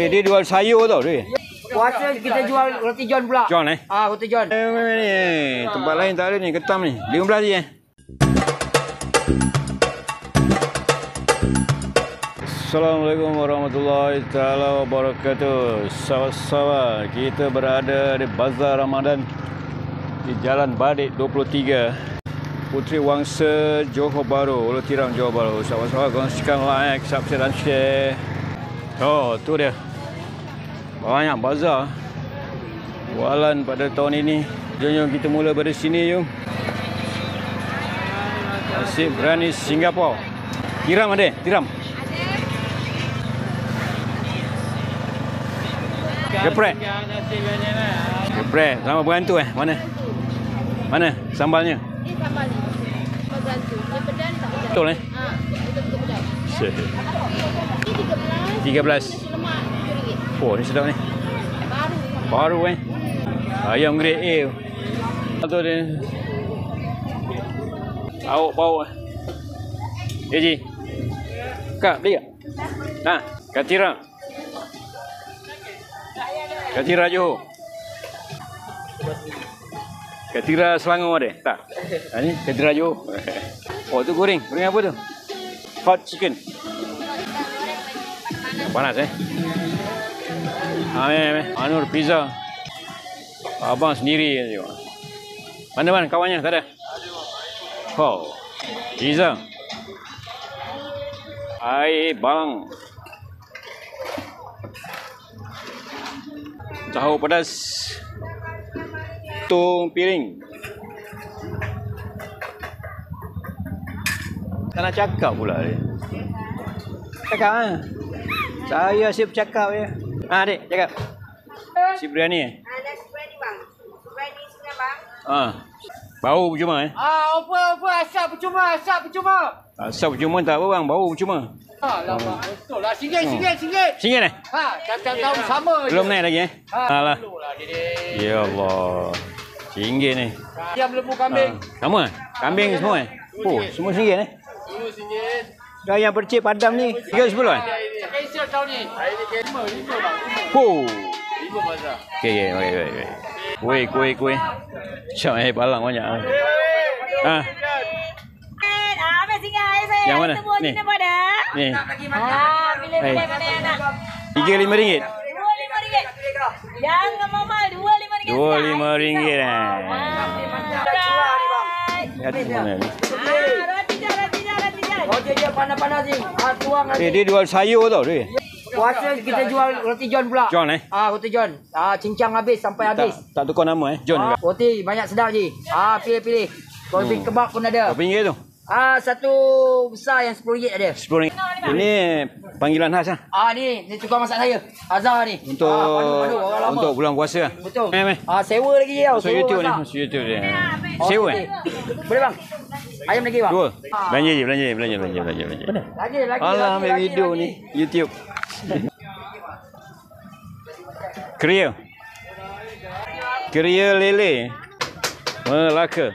Dia jual sayur tau dia. Puasa kita jual roti john pula. John Roti john. Ni tempat lain tak ada ni, ketam ni. 15 je Assalamualaikum warahmatullahi taala wabarakatuh. Sahabat-sahabat, kita berada di Bazar Ramadan di Jalan Badik 23, Puteri Wangsa, Johor Bahru, Ulu Tiram, Johor Bahru. Sahabat-sahabat, kongsikan like, subscribe dan share. Oh, tu dia. Banyak bazar bualan pada tahun ini. Jom kita mula dari sini jom. Nasi berani Singapura. Tiram ada? Tiram. Geprek. Geprek sama berantu Mana? Mana sambalnya? Ini sambal ni. Berantu. Dia pedas tak pedas? Betul Betul pedas. Ini 13. 13. Lemak RM7. Oh, ni sedap ni. Baru. Baru ayam grade A tu dia. Bau. Ji. Kak, dia. Katira. Katira Johor. Katira Selangor ada? Tak. Ni Katira Johor. Oh, tu goreng. Goreng apa tu? Hot chicken. Panas Anur pizza. Abang sendiri tengok. Mana kawannya? Tak ada? Oh. Pizza. Bang. Tahu pedas. Tung piring. Tak nak cakap pula dia. Cakap Saya asyik bercakap je. Adik, cakap. Si berani Nasi berani bang. Berani sebenarnya bang. Bau percuma Apa asap percuma. Asap percuma tak apa bang, bau percuma. Lama betul lah. RM1. RM1 Tiap-tiap tahun sama je. Belum naik lagi Alah. Belumlah dia. Ya Allah. RM1 ni. Ayam lembu kambing. Sama kambing semua Oh, semua RM1 Semua RM1. Dah yang percik padam ni 3.10 Special tahun ni. Hari ni 5 bang. Oh. 5 bazar. Okey. Kuih. Macam palang banyak. Yang mana? Ni. Ni. Bila nak. RM3.5. RM2.5. Jangan mahal. RM2.5. RM25. Roti jar. Roti dia panas-panas ni. Tuang lagi. Dia jual sayur tau dia. Puasa kita jual roti john pula. John Roti john. Cincang habis sampai habis. Tak tukar nama John juga. Roti banyak sedap je. Pilih-pilih. Roti kebab pun ada. Berapa RM1 tu? Satu besar yang RM10 ada. RM10. Ini panggilan khas Ni tukang masak saya. Azhar ni. Untuk Padu, orang lama. untuk bulan puasa. Betul. Sewa lagi je tau. Masuk YouTube ni, masuk YouTube dia. Sewa Boleh bang? Ayam lagi bang? 2. Belanja je. Benar. Lagi. Alah, ambil video ni YouTube. Keria lele. Melaka.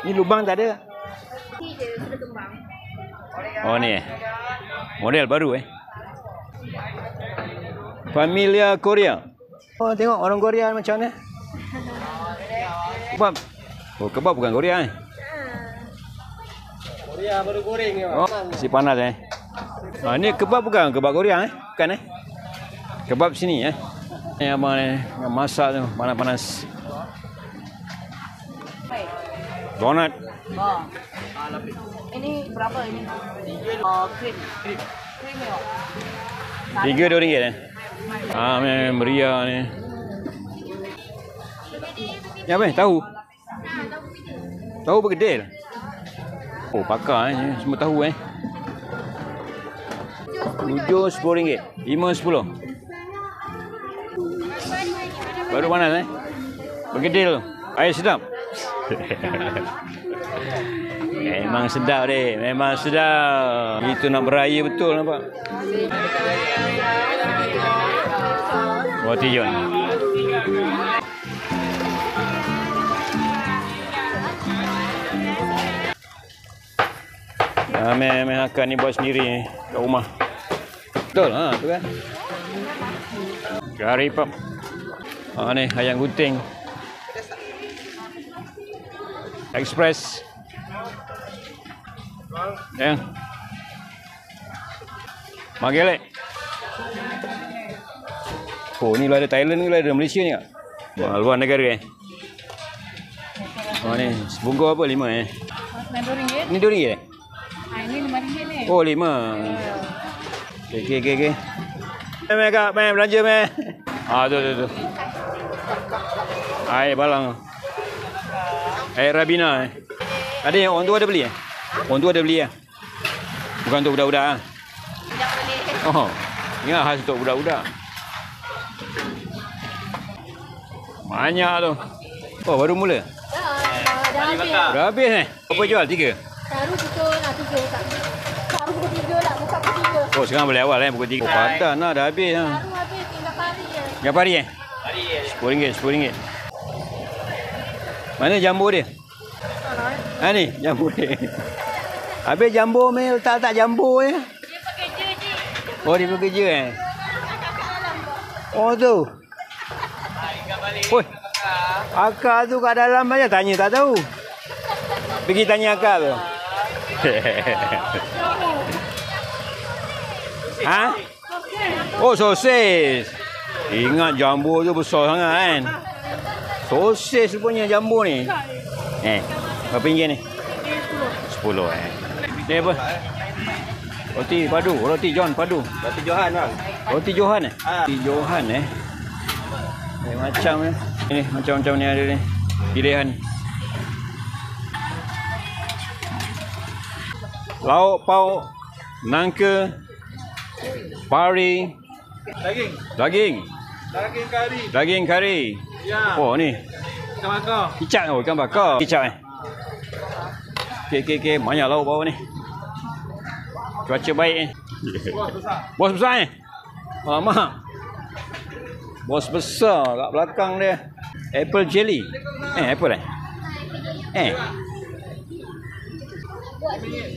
Ni lubang tak ada. Ni je sudah kembang. Oh ni model baru Familia Korea. Oh, tengok orang Korea macam mana. Kebab. Oh, kebab bukan Korea Korea baru goreng ni. Si panas ni kebab bukan kebab Korea Bukan Kebab sini Ni abang ni masak tu panas-panas. Donat. Ini berapa ini? Krim. RM3 meriah ni. Ni apa tahu? Tahu bergedil. Oh, pakar ni semua tahu Tujuh RM10. 5.10. Baru panas bergedil tu. Air sedap. Memang sedap memang sedap. Itu nak beraya betul nampak. Roti john. Ameh akan ni buat sendiri ni kat rumah. Betul tu kan. Kari pop. Ni ayam gunting. Express. Ya. Magelek. Oh, ni lah ada Thailand ni lah ada Malaysia ni tak? Luar negara ni sebungkus apa? 5 RM2. Ni RM2 Ini RM5 ni. Oh 5. Okey. Meh kak, belanja meh. Tu. Air balang. Air Rabina. Ada yang orang tua ada beli Orang tua ada beli Bukan untuk budak-budak Oh, ingat khas untuk budak-budak. Banyak tu. Oh, baru mula? Dah habis. Dah habis Apa jual? 3? Baru pukul 3 tak. Baru pukul 3 lah. Buka pukul 3. Oh, sekarang boleh awal pukul 3. Oh, padan lah. Dah habis Baru habis tinggal kari je. Berapa hari RM10. Mana jambu dia? Ni jambu dia. Habis jambu meh letak jambu Dia pekerja je. Oh, dia bekerja Oh tu. Oi. Akak tu kat dalam aja tanya tak tahu. Pergi tanya akak tu. Ha? Oh, sosis. Ingat jambu tu besar sangat kan. Sosis punya jambu ni. Berapa ringgit ni? 10 Ni apa? Roti padu, roti John padu. Roti Johan bang. Roti Johan Roti Johan macam ni macam-macam ni ada ni. Pilihan. Lauk pauk, nangka, pari, daging kari. Ya. Oh ni. Ikan bakar. Kicap ikan bakar. Kicap Okey. Banyak lauk pauk ni. Cuaca baik ni. Bos besar Alamak. Bos besar kat belakang dia. Apple jelly. Apple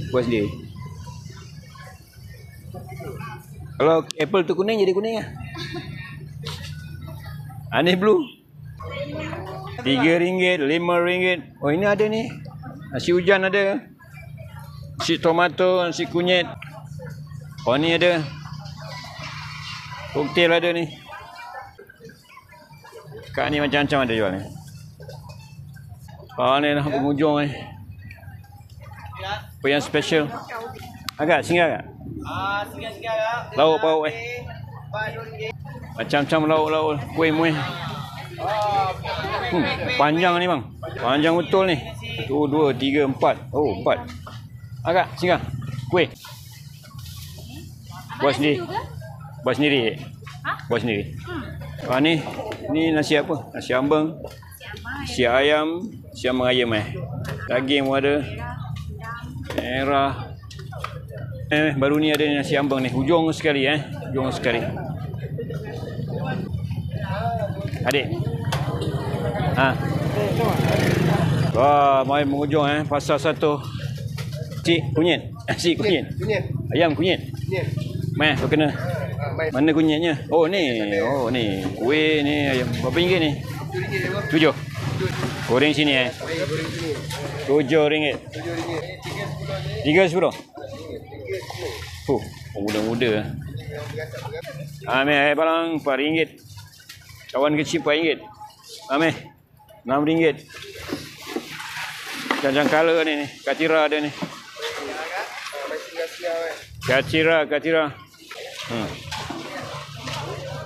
Buat sendiri. Kalau apple tu kuning jadi kuning lah. Ni blue. RM3, RM5. Oh, ini ada ni. Nasi hujan ada. Nasi tomato, nasi kunyit. Oh, ni ada. Koktail ada ni. Kat ni macam-macam ada jual ni. Ni lah penghujung ni. Apa yang special? Agak singgah agak? Singgah agak. Lauk pauk Macam-macam lauk-lauk. Kuih-muih. Panjang ni bang. Panjang betul ni. 1, 2, 3, 4. Oh, 4. Agak singgah. Kuih. Buat sendiri. Buat sendiri. Buat sendiri. Ni nasi apa? Nasi ambeng. Nasi ayam. Nasi ambeng ayam Daging pun ada. Merah. Baru ni ada nasi ambeng ni. Hujung sekali Hujung sekali. Adik. Wah, mai menghujung pasar satu. Cik kunyit. Nasi kunyit. Ayam kunyit. Meh, kau kena. Mana kunyitnya? Oh ni. Kuih ni ayam. Berapa ringgit ni? RM7. Goreng sini RM7. RM3.10. Oh, muda-muda. Ameh barang RM4. Kawan kecil RM4. Ameh RM6. Jangan color ni. Katira ada ni. Katira.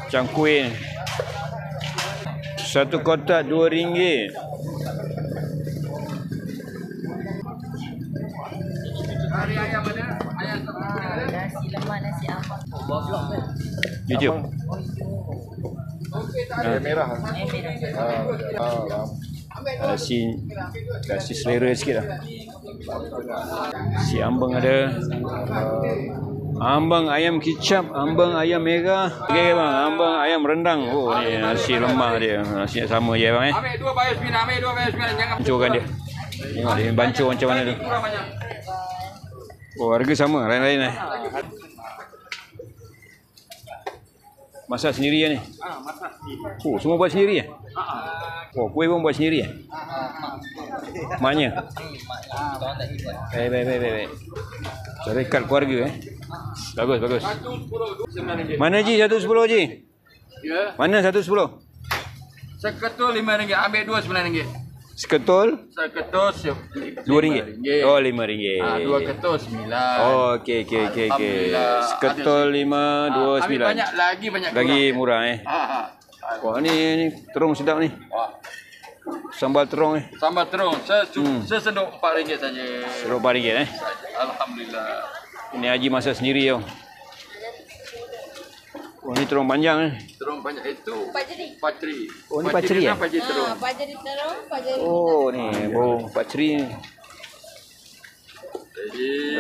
Macam kuih ni. Satu kotak RM2. Nasi lemak, nasi ambang. Jujur. Merah. Kasih selera sikit lah. Si ambeng ada. Ambeng ayam kicap, ambeng ayam merah. Okey bang, ambeng ayam rendang. Oh ni nasi lemak dia. Nasi sama je bang Ambil 2 bayar 9, jangan Hancurkan dia. Tengok dia bancur macam mana tu. Oh, harga sama, lain-lain Masak sendiri ni? Masak sendiri. Oh, semua buat sendiri Oh, kuih pun buat sendiri Maknya? Baik. Syarikat keluarga Bagus. Mana Ji 110 Ji? Ya. Mana 110? Seketul RM5. Ambil 2 RM9. Seketul? Seketul RM2. Oh, RM5. 2 ketul RM9. Oh, okey. Seketul 5, 2, 9. Ambil banyak Lagi kurang. murah Wah, ni terung sedap ni. Sambal terung Sambal terung sesedok RM4 saja. Seruk RM4 Alhamdulillah. Ini Haji masak sendiri tau. Oh, ni terung panjang Terung banyak itu. Paceri. Oh, ni paceri Paceri terung. Paceri terung, paceri. Oh, ni paceri ni.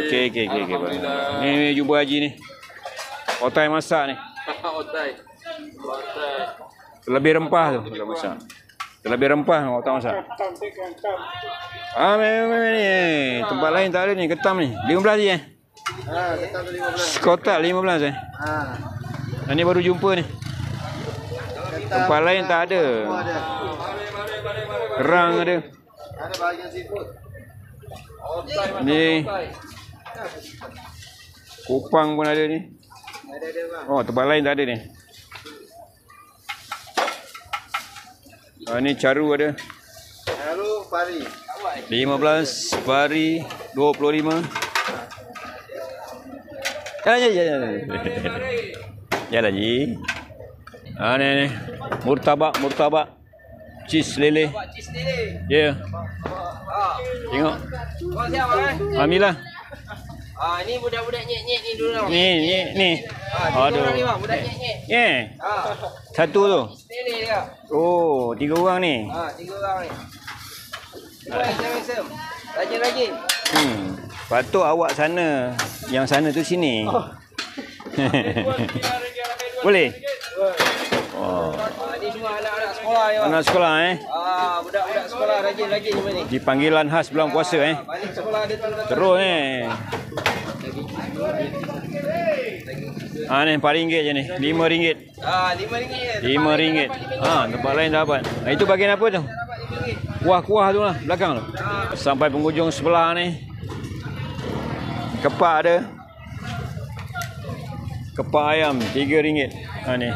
Okey. Alhamdulillah. Ni jumpa Haji ni. Otai masak ni. Otai. Terlebih rempah tu kalau masak. Terlebih rempah otak masak. Memang ni. Tempat lain tak ada ni, ketam ni. 15 je Ketam tu 15. Sekotak 15 Ini baru jumpa ni. Tempat lain tak ada. Kerang ada. Ada bahagian seafood. Ni kupang pun ada ni. Oh, tempat lain tak ada ni. Ni caru ada. Lalu pari. 15, pari 25. Jalan Ji. Ni. Murtabak. Cheese lele. Ya. Tengok. Alhamdulillah. Ni budak-budak nyek-nyek ni dulu. Ni. Aduh. Budak nyek-nyek. Satu tu. Lele dia. Oh, 3 orang ni. 3 orang ni. Sem. Rajin-rajin. Patut awak sana. Yang sana tu sini. Boleh? Oh. Ni semua anak-anak sekolah ya. Anak sekolah Budak-budak sekolah rajin-rajin macam ni. Di panggilan khas bulan puasa Balik sekolah dia Terus ni RM4 je ni. RM5. RM5. Tempat lain dapat. Itu bagian apa tu? Kuah-kuah tu lah belakang tu. Sampai penghujung sebelah ni. Kepak ada. Kepak ayam RM3. Ni.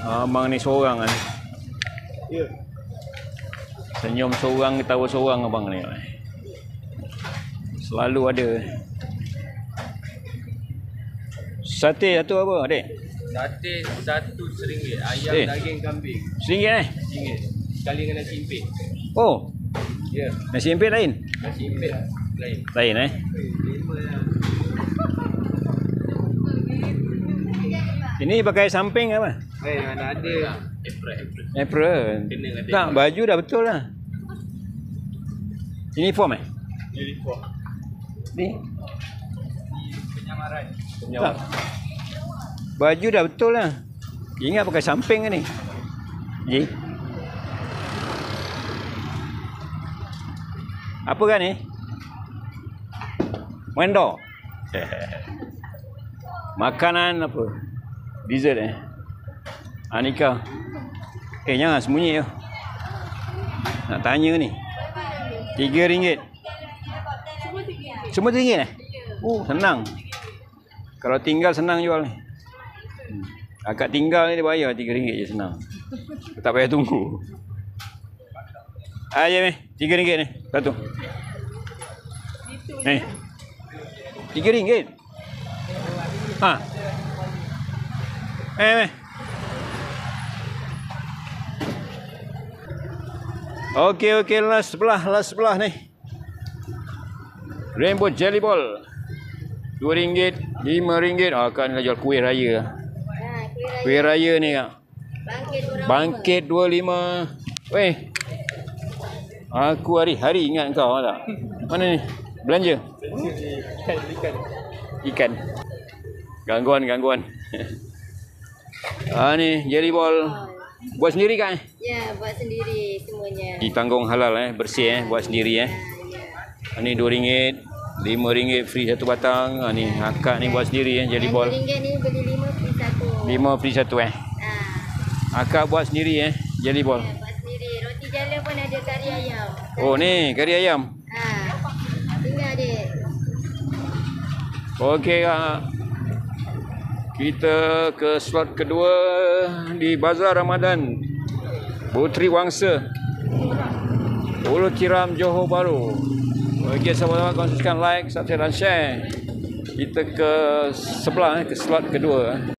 Abang ni seorang kan. Ya. Senyum seorang, ketawa seorang abang ni. Selalu ada. Sate satu apa, adik? Sate satu RM1. Ayam daging kambing. RM1 RM1. Sekali dengan nasi impit. Oh. Ya. Nasi impit lain? Nasi impit lain. Lain Ini pakai samping apa? Mana ada Apron. Tak, baju dah betul lah. Uniform uniform. Ni? Penyamaran. Tak. Baju dah betul lah. Ingat pakai samping ke ni? Ji? Apa kan ni? Wendor. Makanan apa? Dessert Anika. Jangan sembunyi je. Nak tanya ni. RM3. Semua RM3 Oh, senang. Kalau tinggal senang jual ni. Akak tinggal ni dia bayar RM3 je senang. Tak payah tunggu. Aje ni, RM3 ni. Satu. Ni. RM3. Okey, last sebelah ni. Rainbow Jelly Ball. RM2, RM5. Kan nak jual kuih raya. Kuih raya ni kak. Bangkit 25. Weh. Aku hari-hari ingat kau tak? Mana ni? Belanja? Ikan. Gangguan. Ni jelly ball Buat sendiri kan? Ya, buat sendiri semuanya. Ditanggung halal bersih buat sendiri Ya. Ni RM2, RM5 free satu batang. Ni akak ni buat sendiri jelly ball. RM5 ni beli 5 free 1. 5 free 1 Akak buat sendiri jelly ball. Ya, buat sendiri. Roti jala pun ada kari ayam. Oh ni kari ayam. Tinggal dia. Okey kita ke slot kedua di Bazar Ramadan Puteri Wangsa, Ulu Tiram, Johor Bahru. Okey, sama-sama konsisten like, subscribe dan share. Kita ke sebelah ke slot kedua.